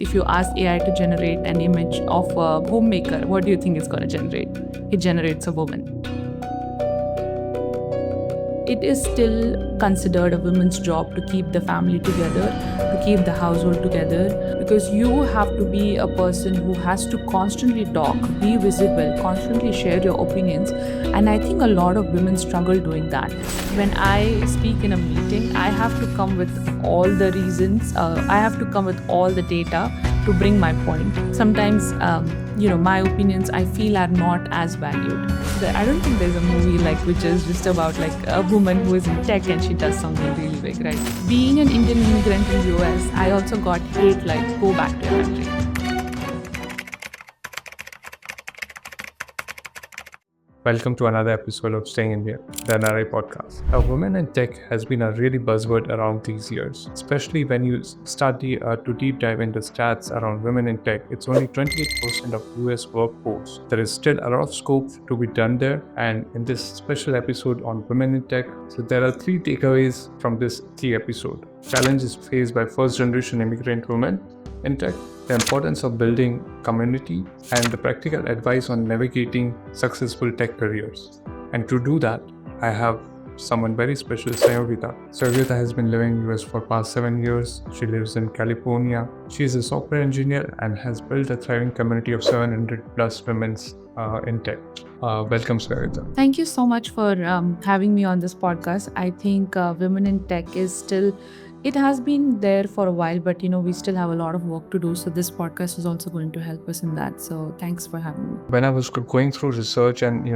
If you ask AI to generate an image of a homemaker, what do you think it's going to generate? It generates a woman. It is still considered a woman's job to keep the family together, to keep the household together, because you have to be a person who has to constantly talk, be visible, constantly share your opinions. And I think a lot of women struggle doing that. When I speak in a meeting, I have to come with all the reasons, I have to come with all the data to bring my point. Sometimes, my opinions I feel are not as valued. I don't think there's a movie which is just about a woman who is in tech and she does something really big, right? Being an Indian immigrant in US, I also got hate go back to your country. Welcome to another episode of Staying Indian, the NRI podcast. Women in tech has been a really buzzword around these years, especially when you start to deep dive into stats around women in tech. It's only 28% of US workforce. There is still a lot of scope to be done there, and in this special episode on women in tech, so there are 3 takeaways from this key episode. Challenges faced by first-generation immigrant women in tech, the importance of building community, and the practical advice on navigating successful tech careers. And to do that, I have someone very special, Sanyogeeta. Sanyogeeta has been living in US for past 7 years. She lives in California. She is a software engineer and has built a thriving community of 700 plus women in tech. Welcome, Sanyogeeta. Thank you so much for having me on this podcast. I think women in tech is still, it has been there for a while, but we still have a lot of work to do. So this podcast is also going to help us in that. So thanks for having me. When I was going through research and,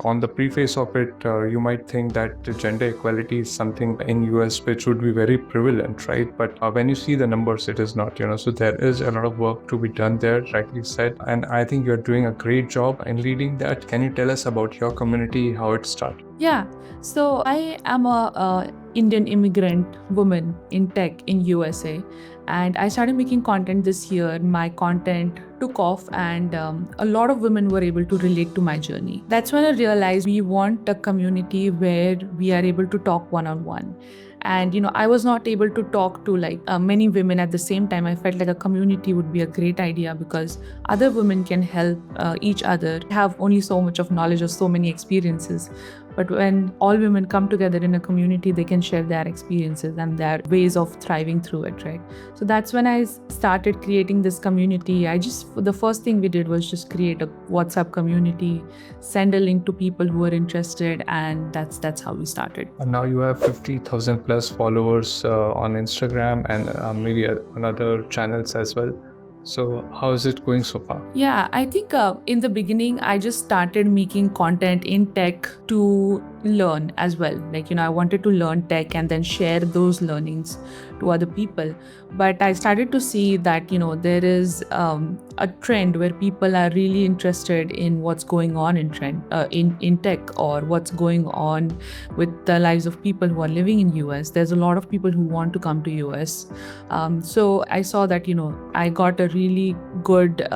on the preface of it, you might think that gender equality is something in US which would be very prevalent, right? But when you see the numbers, it is not, so there is a lot of work to be done there, rightly said. And I think you're doing a great job in leading that. Can you tell us about your community, how it started? Yeah, so I am a Indian immigrant woman in tech in USA, and I started making content this year. My content took off, and a lot of women were able to relate to my journey. That's when I realized we want a community where we are able to talk one-on-one. And I was not able to talk to many women at the same time. I felt like a community would be a great idea because other women can help each other, have only so much of knowledge or so many experiences. But when all women come together in a community, they can share their experiences and their ways of thriving through it, right? So that's when I started creating this community. The first thing we did was just create a WhatsApp community, send a link to people who are interested, and that's how we started. And now you have 50,000 plus followers on Instagram and maybe on other channels as well. So how is it going so far? Yeah, I think in the beginning, I just started making content in tech to learn as well. I wanted to learn tech and then share those learnings to other people. But I started to see that, there is a trend where people are really interested in what's going on in tech, or what's going on with the lives of people who are living in US. There's a lot of people who want to come to US. So I saw that, I got a really good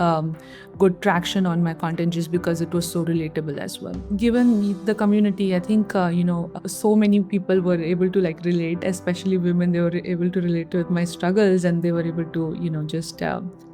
traction on my content just because it was so relatable as well. Given the community, I think, so many people were able to relate, especially women. They were able to relate with my struggles, and they were able to, just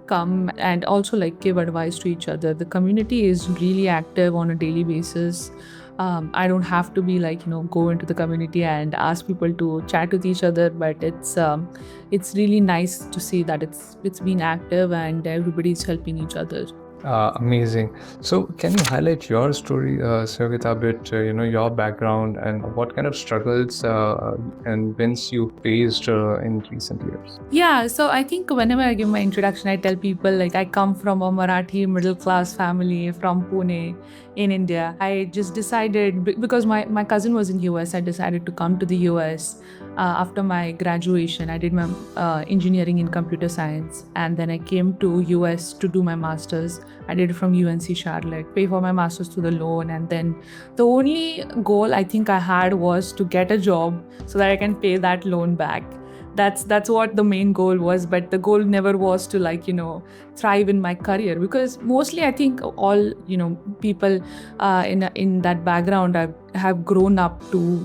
come and also give advice to each other. The community is really active on a daily basis. I don't have to be go into the community and ask people to chat with each other, but it's really nice to see that it's been active and everybody's helping each other. Amazing. So can you highlight your story, Sanyogeeta, a bit, your background and what kind of struggles and wins you faced in recent years? Yeah, so I think whenever I give my introduction, I tell people I come from a Marathi middle class family from Pune in India. I just decided, because my cousin was in US, I decided to come to the US after my graduation. I did my engineering in computer science, and then I came to US to do my master's. I did it from UNC Charlotte, pay for my master's through the loan, and then the only goal I think I had was to get a job so that I can pay that loan back. That's what the main goal was, but the goal never was to thrive in my career, because mostly I think all people in that background are have grown up to,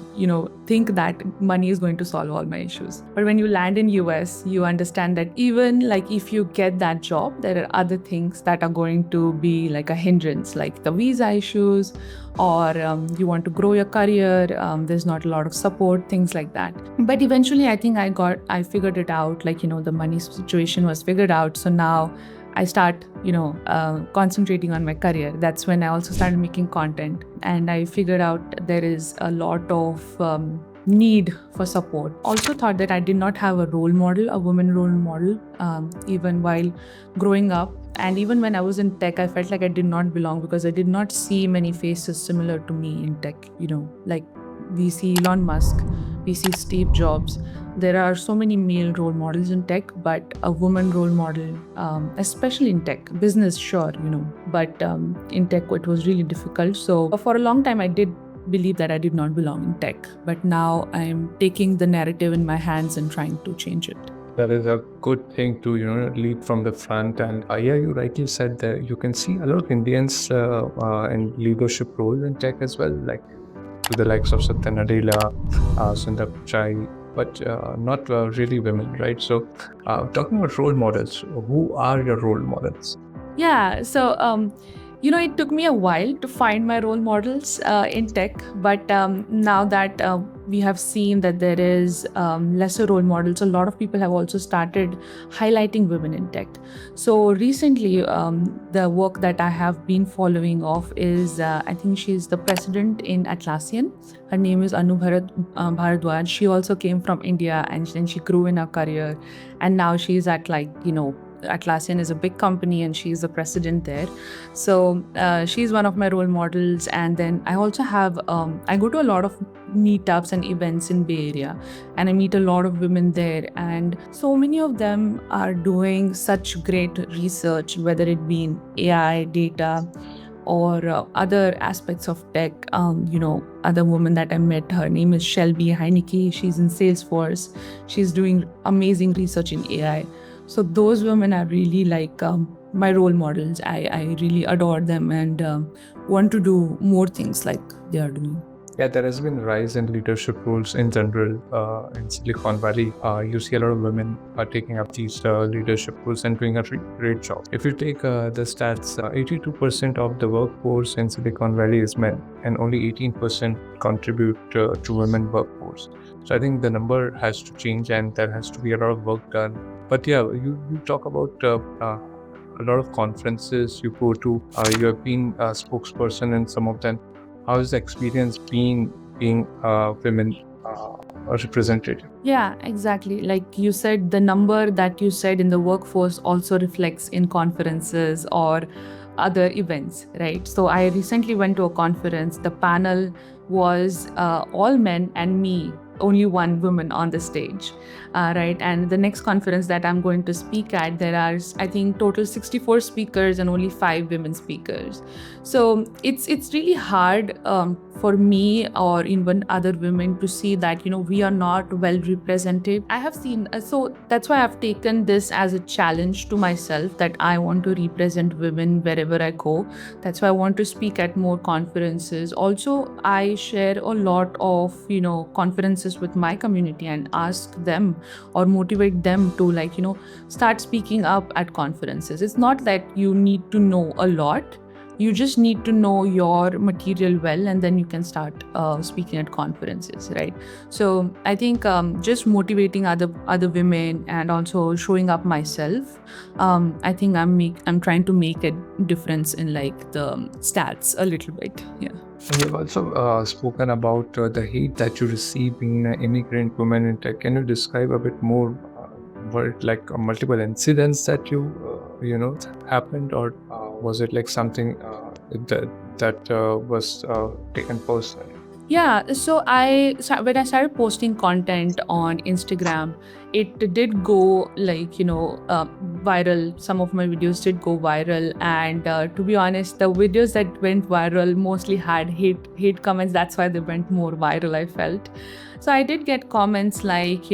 think that money is going to solve all my issues. But when you land in US, you understand that even like if you get that job, there are other things that are going to be like a hindrance, like the visa issues, or you want to grow your career, there's not a lot of support, things like that. But eventually I think I figured it out, like, the money situation was figured out. So now I start, concentrating on my career. That's when I also started making content, and I figured out there is a lot of need for support. Also thought that I did not have a role model, a woman role model, even while growing up. And even when I was in tech, I felt like I did not belong because I did not see many faces similar to me in tech. Like we see Elon Musk, we see Steve Jobs. There are so many male role models in tech, but a woman role model, especially in tech, business, sure, but in tech, it was really difficult. So for a long time, I did believe that I did not belong in tech, but now I'm taking the narrative in my hands and trying to change it. That is a good thing to lead from the front. And yeah, you rightly said that you can see a lot of Indians in leadership roles in tech as well, like to the likes of Satya Nadella, Sundar Pichai, but not really women, right? So talking about role models, who are your role models? Yeah, so it took me a while to find my role models in tech, but now that we have seen that there is lesser role models, a lot of people have also started highlighting women in tech. So recently, the work that I have been following of is, I think she's the president in Atlassian. Her name is Bharadwaj. She also came from India, and then she grew in her career, and now she's at Atlassian is a big company and she's the president there. So she's one of my role models. And then I also have, I go to a lot of meetups and events in Bay Area, and I meet a lot of women there. And so many of them are doing such great research, whether it be in AI, data, or other aspects of tech. Other woman that I met, her name is Shelby Heineke. She's in Salesforce. She's doing amazing research in AI. So those women are really like my role models. I really adore them and want to do more things like they are doing. Yeah, there has been a rise in leadership roles in general in Silicon Valley. You see a lot of women are taking up these leadership roles and doing a great job. If you take the stats, 82% of the workforce in Silicon Valley is men, and only 18% contribute to women workforce. So I think the number has to change, and there has to be a lot of work done. But yeah, you talk about a lot of conferences you go to. You have been a spokesperson in some of them. How is the experience being women representative? Yeah, exactly. Like you said, the number that you said in the workforce also reflects in conferences or other events, right? So I recently went to a conference. The panel was all men and me, only one woman on the stage, right? And the next conference that I'm going to speak at, there are, I think, total 64 speakers and only 5 women speakers. So it's really hard for me or even other women to see that, we are not well represented. I have seen, so that's why I've taken this as a challenge to myself, that I want to represent women wherever I go. That's why I want to speak at more conferences. Also, I share a lot of, conferences with my community and ask them or motivate them to start speaking up at conferences. It's not that you need to know a lot. You just need to know your material well, and then you can start speaking at conferences, right? So I think just motivating other women and also showing up myself. I think I'm trying to make a difference in like the stats a little bit. Yeah. And you've also spoken about the hate that you receive being an immigrant woman in tech. Can you describe a bit more? Were it like multiple incidents that happened, or was it like something that was taken personally? Yeah, so when I started posting content on Instagram, it did go viral. Some of my videos did go viral, and to be honest, the videos that went viral mostly had hate comments. That's why they went more viral, I felt. So I did get comments like,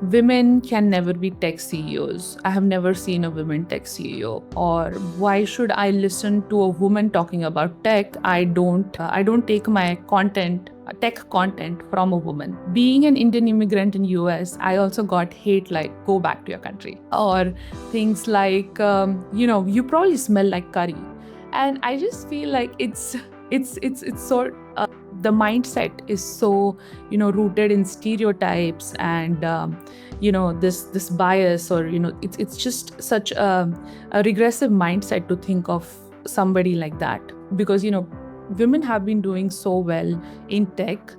women can never be tech CEOs. I have never seen a woman tech CEO. Or why should I listen to a woman talking about tech? I don't take my tech content from a woman. Being an Indian immigrant in US, I also got hate like go back to your country, or things like you probably smell like curry, and I just feel like it's so the mindset is so rooted in stereotypes and this bias, or it's just such a regressive mindset to think of somebody like that, because women have been doing so well in tech.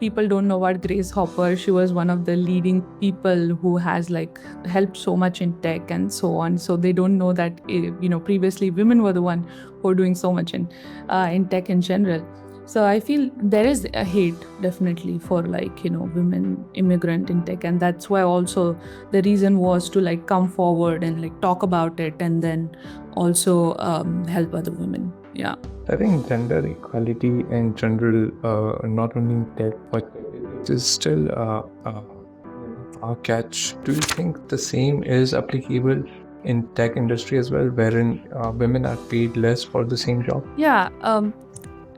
People don't know about Grace Hopper. She was one of the leading people who has like helped so much in tech and so on. So they don't know that previously women were the one who were doing so much in tech in general. So I feel there is a hate definitely for women immigrant in tech, and that's why also the reason was to like come forward and like talk about it, and then also help other women. Yeah. I think gender equality in general, not only in tech, but it is still a catch. Do you think the same is applicable in tech industry as well, wherein women are paid less for the same job? Yeah,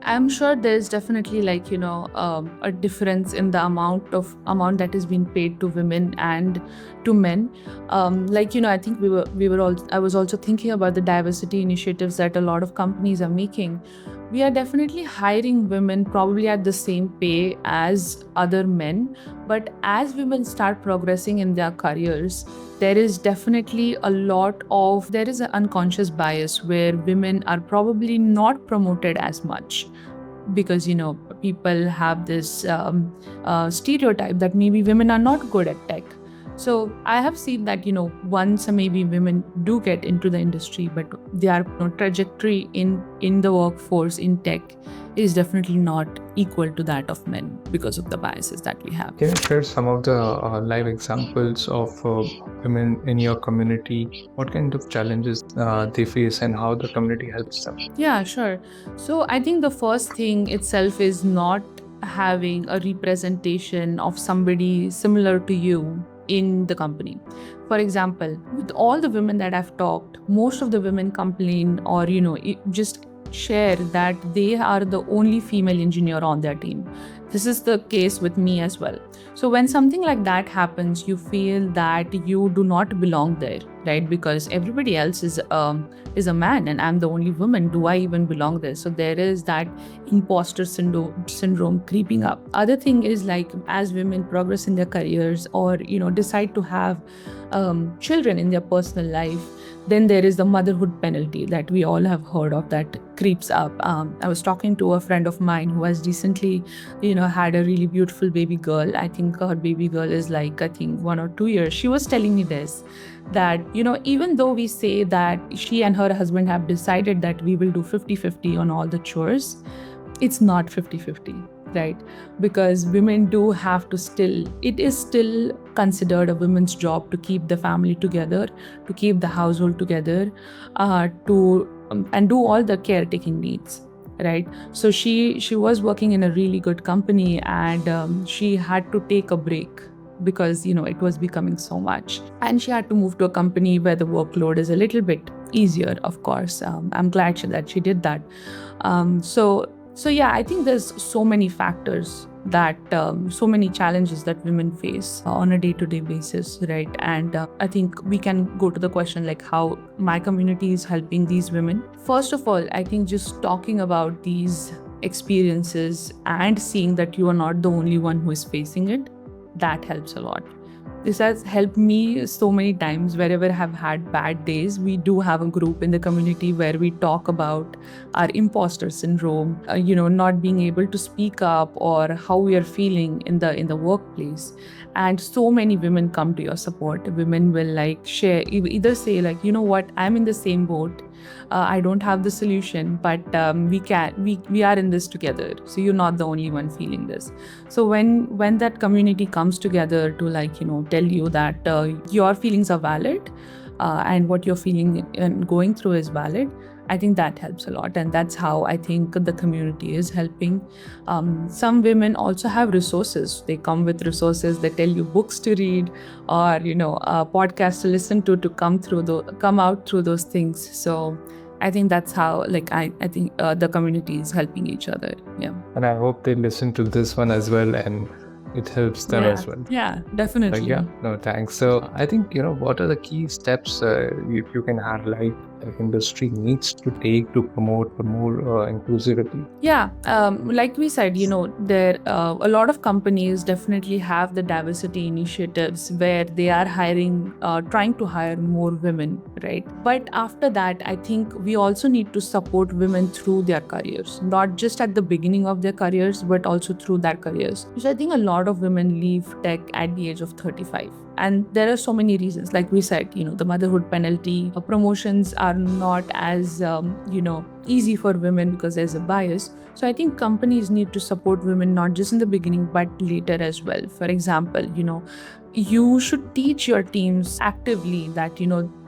I'm sure there's definitely a difference in the amount that is being paid to women and to men. I think I was also thinking about the diversity initiatives that a lot of companies are making. We are definitely hiring women probably at the same pay as other men, but as women start progressing in their careers, there is definitely there is an unconscious bias where women are probably not promoted as much, because people have this stereotype that maybe women are not good at tech. So I have seen that once maybe women do get into the industry, but their trajectory in the workforce in tech is definitely not equal to that of men because of the biases that we have. Can you share some of the live examples of women in your community? What kind of challenges they face and how the community helps them? Yeah, sure. So I think the first thing itself is not having a representation of somebody similar to you in the company. For example, with all the women that I've talked, most of the women complain or just share that they are the only female engineer on their team. This is the case with me as well. So when something like that happens, you feel that you do not belong there, right? Because everybody else is a man and I'm the only woman. Do I even belong there? So there is that imposter syndrome creeping up. Other thing is like as women progress in their careers or decide to have children in their personal life, then there is the motherhood penalty that we all have heard of that creeps up. I was talking to a friend of mine who has recently, had a really beautiful baby girl. I think her baby girl is 1 or 2 years. She was telling me this, that, even though we say that she and her husband have decided that we will do 50-50 on all the chores, it's not 50-50. Right? Because women do have to it is still considered a woman's job to keep the family together, to keep the household together, and do all the caretaking needs. Right? So she was working in a really good company, and she had to take a break because it was becoming so much, and she had to move to a company where the workload is a little bit easier. Of course, I'm glad that she did that. So yeah, I think there's so many factors that so many challenges that women face on a day-to-day basis, right? And I think we can go to the question like how my community is helping these women. First of all, I think just talking about these experiences and seeing that you are not the only one who is facing it, that helps a lot. This has helped me so many times. Wherever I've had bad days, we do have a group in the community where we talk about our imposter syndrome, not being able to speak up, or how we are feeling in the workplace. And so many women come to your support. Women will share, either say you know what, I'm in the same boat. I don't have the solution, but we are in this together. So you're not the only one feeling this. So when that community comes together to tell you that your feelings are valid, and what you're feeling and going through is valid, I think that helps a lot, and that's how I think the community is helping. Some women also have resources. They come with resources. They tell you books to read, or podcasts to listen to come out through those things. So I think that's how, like, I think the community is helping each other. Yeah. And I hope they listen to this one as well and it helps them as well. Yeah, definitely. Yeah, no, thanks. So I think, what are the key steps if you can highlight the industry needs to take to promote the more inclusivity? Yeah, like we said, there a lot of companies definitely have the diversity initiatives where they are trying to hire more women, right? But after that, I think we also need to support women through their careers, not just at the beginning of their careers, but also through their careers. Because I think a lot of women leave tech at the age of 35. And there are so many reasons. Like we said, the motherhood penalty, promotions are not as, easy for women because there's a bias. So I think companies need to support women not just in the beginning, but later as well. For example, you should teach your teams actively that,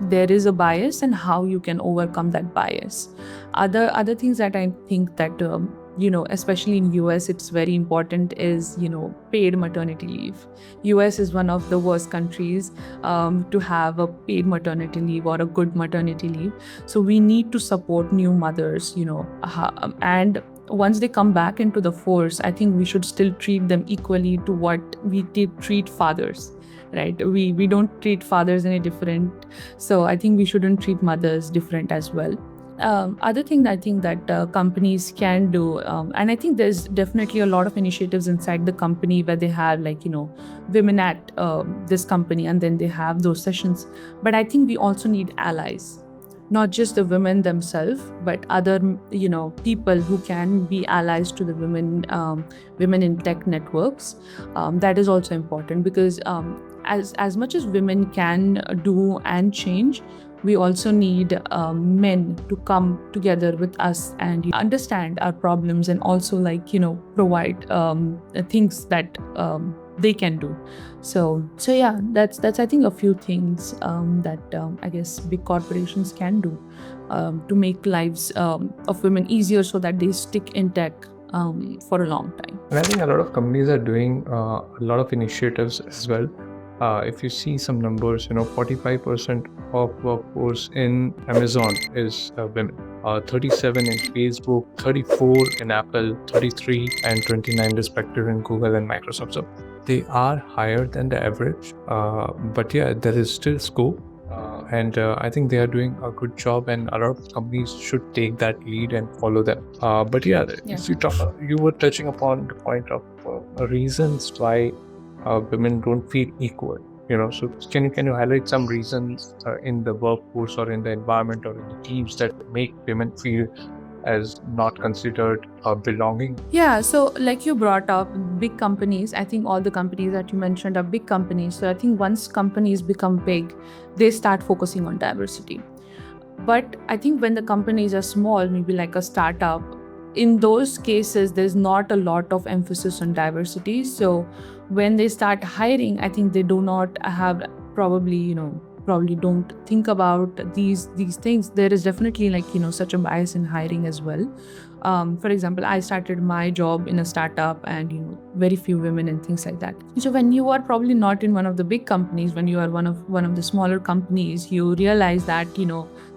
there is a bias and how you can overcome that bias. Other things that I think that, especially in US, it's very important is, paid maternity leave. US is one of the worst countries to have a paid maternity leave or a good maternity leave. So we need to support new mothers, and once they come back into the force, I think we should still treat them equally to what we did treat fathers, right? We don't treat fathers any different. So I think we shouldn't treat mothers different as well. Other thing I think that companies can do, and I think there's definitely a lot of initiatives inside the company where they have women at this company, and then they have those sessions. But I think we also need allies, not just the women themselves, but other people who can be allies to the women in tech networks. That is also important because as much as women can do and change, we also need men to come together with us and understand our problems and also provide things that they can do. So yeah, that's I think a few things that I guess big corporations can do to make lives of women easier so that they stick in tech for a long time. And I think a lot of companies are doing a lot of initiatives as well. If you see some numbers, 45% of workforce in Amazon is women, 37 in Facebook, 34 in Apple, 33 and 29 respectively in Google and Microsoft. So they are higher than the average, but yeah, there is still scope. And I think they are doing a good job, and a lot of companies should take that lead and follow them. But yeah, if you were touching upon the point of reasons why women don't feel equal. So can you highlight some reasons in the workforce or in the environment or in the teams that make women feel as not considered belonging? Yeah, so like you brought up big companies, I think all the companies that you mentioned are big companies. So I think once companies become big, they start focusing on diversity. But I think when the companies are small, maybe like a startup, in those cases, there's not a lot of emphasis on diversity. So when they start hiring, I think they do not have probably don't think about these things. There is definitely such a bias in hiring as well. For example, I started my job in a startup and very few women and things like that. So when you are probably not in one of the big companies, when you are one of the smaller companies, you realize that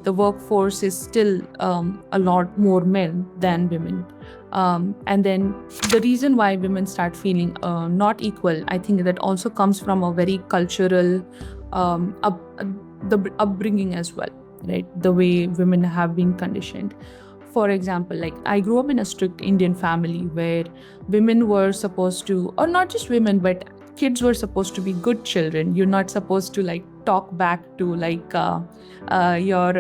the workforce is still a lot more men than women. And then the reason why women start feeling not equal, I think that also comes from a very cultural the upbringing as well, right? The way women have been conditioned. For example, I grew up in a strict Indian family where women were supposed to, or not just women, but kids were supposed to be good children. You're not supposed to talk back to your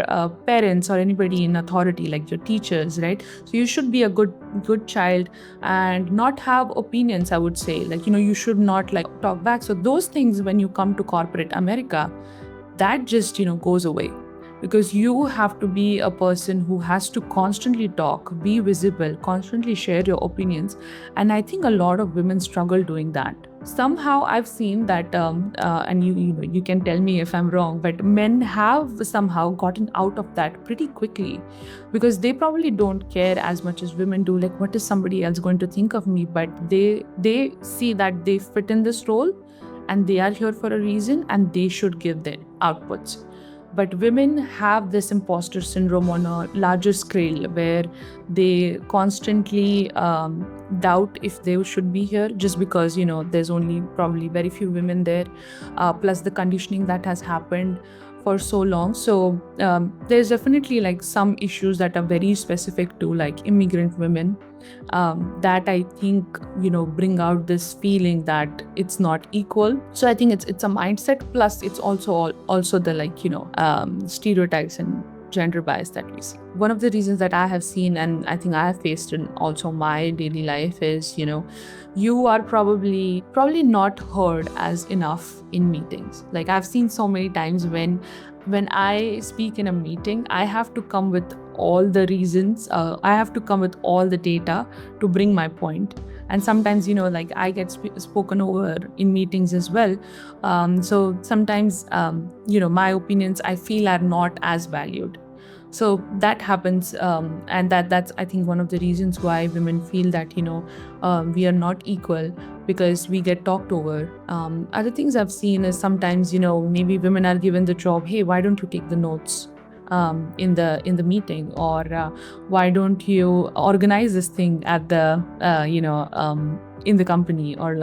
parents or anybody in authority, like your teachers, right? So you should be a good child and not have opinions, I would say. You should not talk back. So those things, when you come to corporate America, that just goes away, because you have to be a person who has to constantly talk, be visible, constantly share your opinions. And I think a lot of women struggle doing that. somehow I've seen that, and you can tell me if I'm wrong, but men have somehow gotten out of that pretty quickly, because they probably don't care as much as women do. Like, what is somebody else going to think of me? But they see that they fit in this role, and they are here for a reason, and they should give their outputs. But women have this imposter syndrome on a larger scale, where they constantly doubt if they should be here, just because there's only probably very few women there, plus the conditioning that has happened for so long. So there's definitely like some issues that are very specific to like immigrant women, that I think bring out this feeling that it's not equal. So I think it's a mindset, plus it's also the stereotypes and gender bias that we see. One of the reasons that I have seen, and I think I have faced in also my daily life, is you are probably not heard as enough in meetings. Like, I've seen so many times when I speak in a meeting, I have to come with all the reasons, I have to come with all the data to bring my point. And sometimes like I get spoken over in meetings as well. So sometimes my opinions, I feel, are not as valued. So that happens, and that's I think one of the reasons why women feel that we are not equal, because we get talked over. Other things I've seen is sometimes maybe women are given the job, hey, why don't you take the notes in the meeting, or why don't you organize this thing at the in the company, or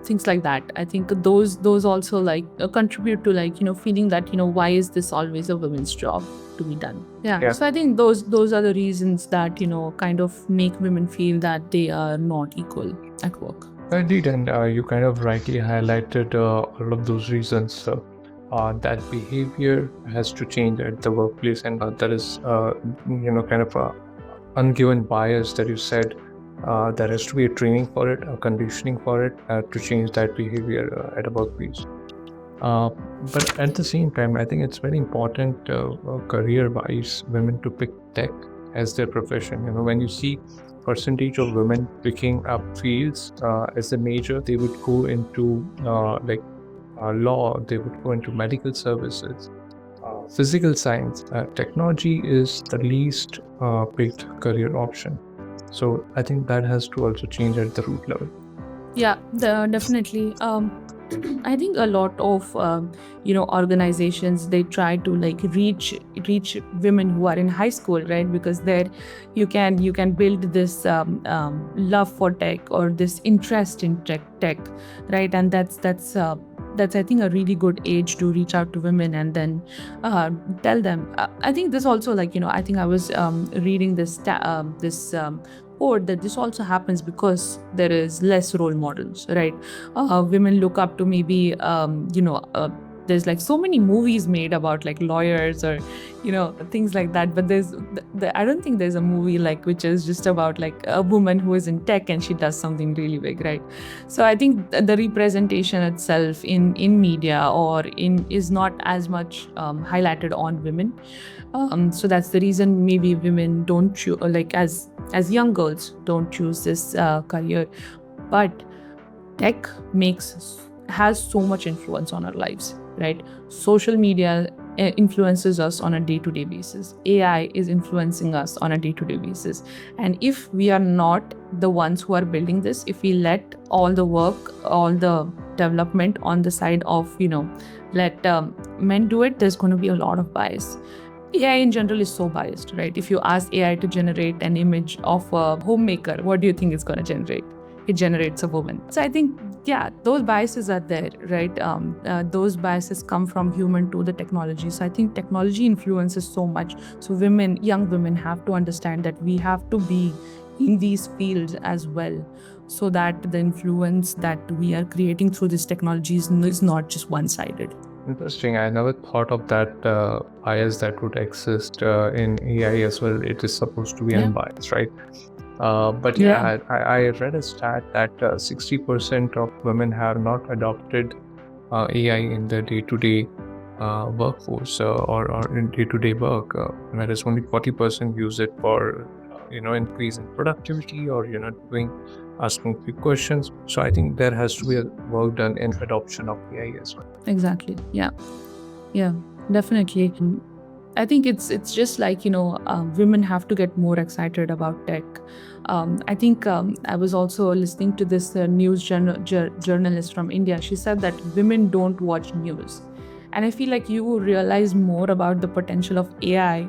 things like that. I think those also contribute to feeling that why is this always a woman's job to be done. Yeah. So I think those are the reasons that kind of make women feel that they are not equal at work. Indeed, and you kind of rightly highlighted all of those reasons. That behavior has to change at the workplace, and that is kind of a ungiven bias that you said. There has to be a training for it, a conditioning for it, to change that behavior at a workplace. But at the same time, I think it's very important career-wise women to pick tech as their profession. When you see percentage of women picking up fields as a major, they would go into law, they would go into medical services, physical science. Technology is the least picked career option. So I think that has to also change at the root level. Yeah, definitely. I think a lot of organizations, they try to reach women who are in high school, right? Because there you can build this love for tech, or this interest in tech, right? And that's I think a really good age to reach out to women and then tell them. I think this also I think I was reading this or that this also happens because there is less role models, right? Women look up to maybe there's so many movies made about lawyers or things like that, but I don't think there's a movie which is just about a woman who is in tech and she does something really big, right? So I think the representation itself in media or is not as much highlighted on women. So that's the reason maybe women don't choose, as young girls don't choose this career. But tech has so much influence on our lives, right? Social media influences us on a day-to-day basis. AI is influencing us on a day-to-day basis. And if we are not the ones who are building this, if we let all the work, all the development on the side of, let men do it, there's going to be a lot of bias. AI in general is so biased, right? If you ask AI to generate an image of a homemaker, what do you think it's going to generate? It generates a woman. So I think, yeah, those biases are there, right? Those biases come from human to the technology. So I think technology influences so much. So young women have to understand that we have to be in these fields as well, so that the influence that we are creating through this technology is not just one-sided. Interesting. I never thought of that bias that would exist in AI as well. It is supposed to be unbiased, right? But I read a stat that 60% of women have not adopted AI in their day-to-day workforce or in day-to-day work, whereas only 40% use it for increase in productivity or doing asking few questions. So I think there has to be a work done in adoption of AI as well. Exactly. Yeah, definitely. I think it's just like, women have to get more excited about tech. I think I was also listening to this news journalist from India. She said that women don't watch news. And I feel like you realize more about the potential of AI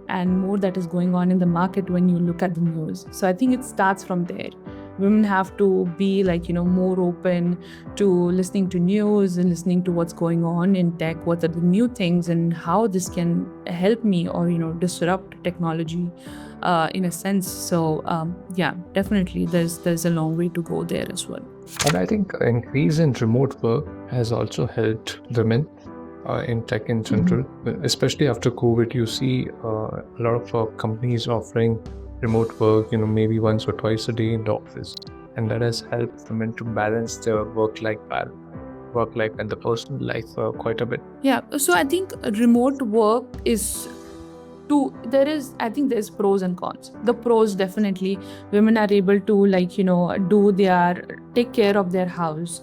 and more that is going on in the market when you look at the news. So I think it starts from there. Women have to be like, more open to listening to news and listening to what's going on in tech, what are the new things and how this can help me or, disrupt technology in a sense. So yeah, definitely there's a long way to go there as well. And I think increase in remote work has also helped women in tech in general, especially after COVID. You see a lot of companies offering remote work, maybe once or twice a day in the office, and that has helped women to balance their work life and the personal life quite a bit. Yeah, so I think remote work is I think there's pros and cons. The pros, definitely women are able to take care of their house,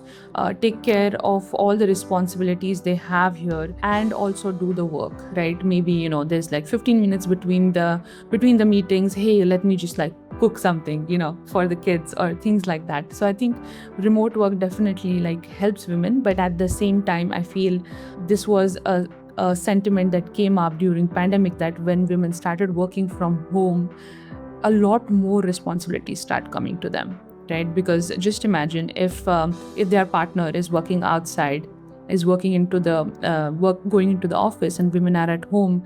take care of all the responsibilities they have here, and also do the work, right? Maybe there's like 15 minutes between the meetings. Hey, let me just like cook something for the kids or things like that. So I think remote work definitely like helps women, but at the same time I feel this was a sentiment that came up during pandemic, that when women started working from home, a lot more responsibilities start coming to them, right? Because just imagine if their partner is working outside, is working into the going into the office, and women are at home,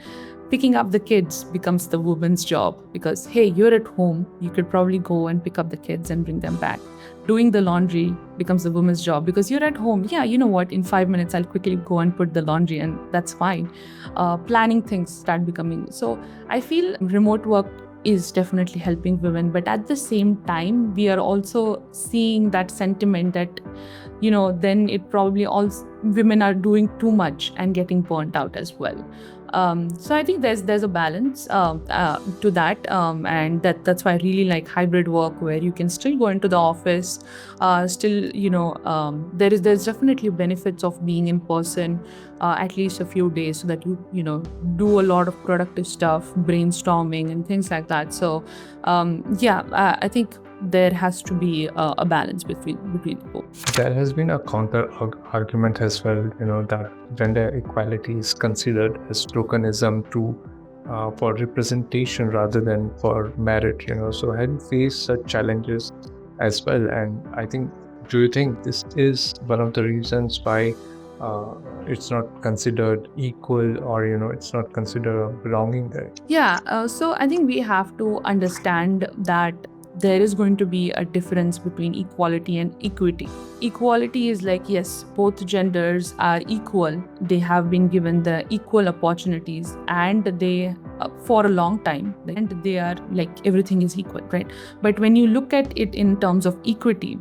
picking up the kids becomes the woman's job, because hey, you're at home, you could probably go and pick up the kids and bring them back. Doing the laundry becomes the woman's job because you're at home. Yeah, you know what? In 5 minutes, I'll quickly go and put the laundry, and that's fine. Planning things start becoming. So I feel remote work is definitely helping women, but at the same time, we are also seeing that sentiment that, then it probably also women are doing too much and getting burnt out as well. So I think there's a balance to that, and that's why I really like hybrid work, where you can still go into the office, still there's definitely benefits of being in person at least a few days, so that you do a lot of productive stuff, brainstorming and things like that. So I think there has to be a balance between both. There has been a counter argument as well, that gender equality is considered as tokenism for representation rather than for merit. So have you faced such challenges as well? And I think, do you think this is one of the reasons why it's not considered equal, or it's not considered belonging there? Yeah, so I think we have to understand that there is going to be a difference between equality and equity. Equality is like, yes, both genders are equal. They have been given the equal opportunities, and they, for a long time, and they are like everything is equal, right? But when you look at it in terms of equity,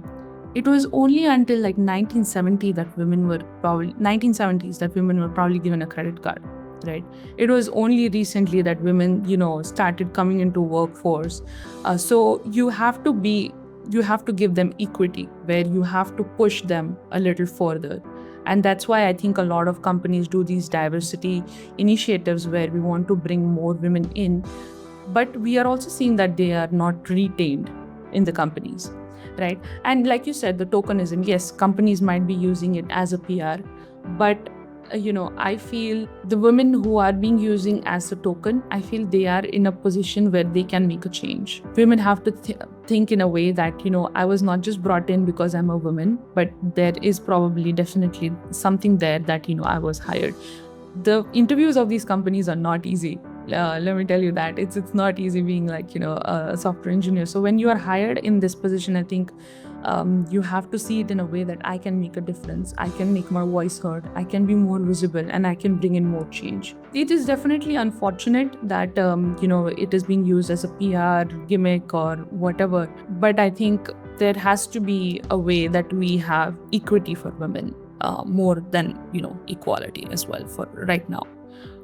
it was only until like 1970 that women were probably 1970s that women were probably given a credit card, right? It was only recently that women started coming into workforce. So you have to give them equity, where you have to push them a little further. And that's why I think a lot of companies do these diversity initiatives, where we want to bring more women in, but we are also seeing that they are not retained in the companies, right? And like you said, the tokenism, yes, companies might be using it as a PR, but I feel the women who are being using as a token, I feel they are in a position where they can make a change. Women have to think in a way that, I was not just brought in because I'm a woman, but there is probably definitely something there that, I was hired. The interviews of these companies are not easy. Let me tell you that it's not easy being like, a software engineer. So when you are hired in this position, I think you have to see it in a way that I can make a difference. I can make my voice heard. I can be more visible, and I can bring in more change. It is definitely unfortunate that, it is being used as a PR gimmick or whatever. But I think there has to be a way that we have equity for women more than, equality as well for right now.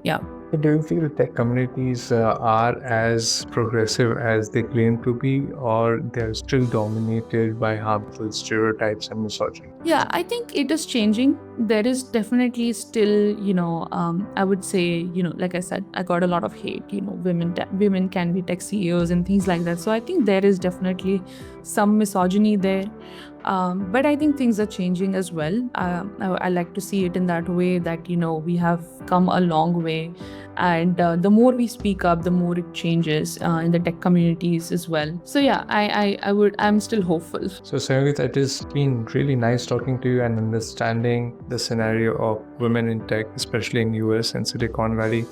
Yeah. Do you feel tech communities are as progressive as they claim to be, or they're still dominated by harmful stereotypes and misogyny? Yeah, I think it is changing. There is definitely still, I would say, like I said, I got a lot of hate. Women can be tech CEOs and things like that. So I think there is definitely some misogyny there. But I think things are changing as well. I like to see it in that way that we have come a long way, and the more we speak up, the more it changes in the tech communities as well. So yeah, I'm still hopeful. So, Sanyogeeta, it has been really nice talking to you and understanding the scenario of women in tech, especially in US and Silicon Valley.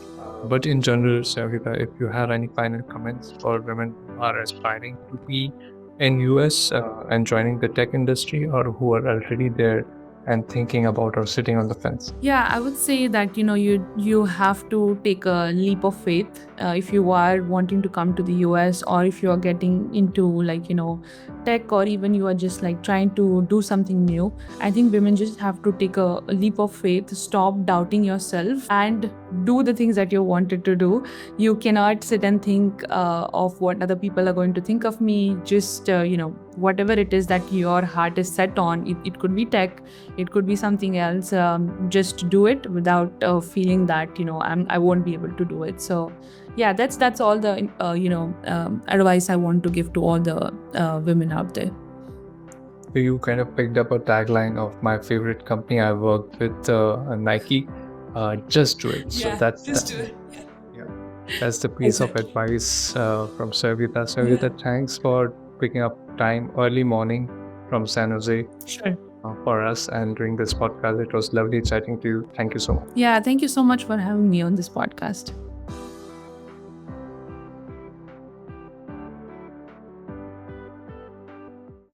But in general, Sanyogeeta, if you have any final comments for women who are aspiring to be in US and joining the tech industry, or who are already there and thinking about or sitting on the fence? Yeah, I would say that you have to take a leap of faith if you are wanting to come to the US, or if you are getting into tech, or even you are just trying to do something new. I think women just have to take a leap of faith, stop doubting yourself, and do the things that you wanted to do. You cannot sit and think of what other people are going to think of me. Just whatever it is that your heart is set on, it could be tech, it could be something else. Just do it without feeling that I won't be able to do it. So yeah, that's all the advice I want to give to all the women out there. So you kind of picked up a tagline of my favorite company I worked with, Nike. Just do it. So Just do it. yeah, that's the piece of advice from Sanyogeeta. Sanyogeeta, thanks for picking up time early morning from San Jose Sure. for us and doing this podcast. It was lovely chatting to you. Thank you so much. Yeah, thank you so much for having me on this podcast.